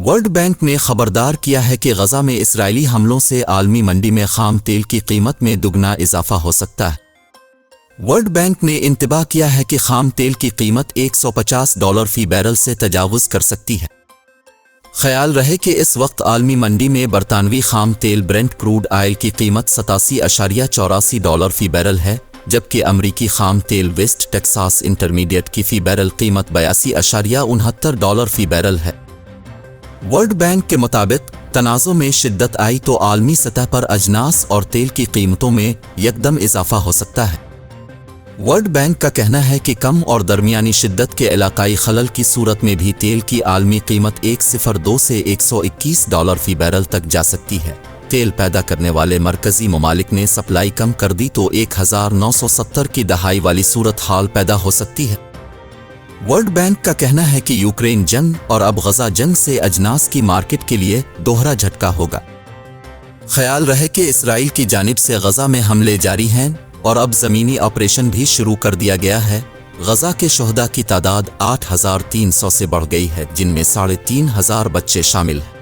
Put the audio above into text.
World bank ने खबरदार किया है कि गजा में इस्राएली हमलों से आलमी मंडी में खाम तेल की कीमत में दुगना इजाफा हो सकता है। वर्ल्ड बैंक ने इंतबाह किया है कि खाम तेल की कीमत $150 फी बैरल से तजावुज़ कर सकती है। ख्याल रहे कि इस वक्त आलमी मंडी में बरतानवी खाम तेल ब्रेंट क्रूड आयल की कीमत $87.84 फी बैरल है, जबकि अमरीकी खाम तेल वेस्ट टेक्सास इंटरमीडिएट की फी बैरल कीमत $82.69 फी बैरल है। वर्ल्ड बैंक के मुताबिक तनाज़ुर में शिद्दत आई तो आलमी सतह पर अजनास और तेल की कीमतों में यकदम इजाफा हो सकता है। वर्ल्ड बैंक का कहना है कि कम और दरमियानी शिद्दत के इलाकाई खलल की सूरत में भी तेल की आलमी कीमत $102 से $121 फी बैरल तक जा सकती है। तेल पैदा करने वाले मरकजी ममालिक ने सप्लाई कम कर दी तो 1970 की दहाई वाली सूरत हाल पैदा हो सकती है। वर्ल्ड बैंक का कहना है कि यूक्रेन जंग और अब गजा जंग से अजनास की मार्केट के लिए दोहरा झटका होगा। ख्याल रहे कि इसराइल की जानिब से गजा में हमले जारी हैं और अब ज़मीनी ऑपरेशन भी शुरू कर दिया गया है। गजा के शोहदा की तादाद 8,300 से बढ़ गई है, जिनमें 3,500 बच्चे शामिल हैं।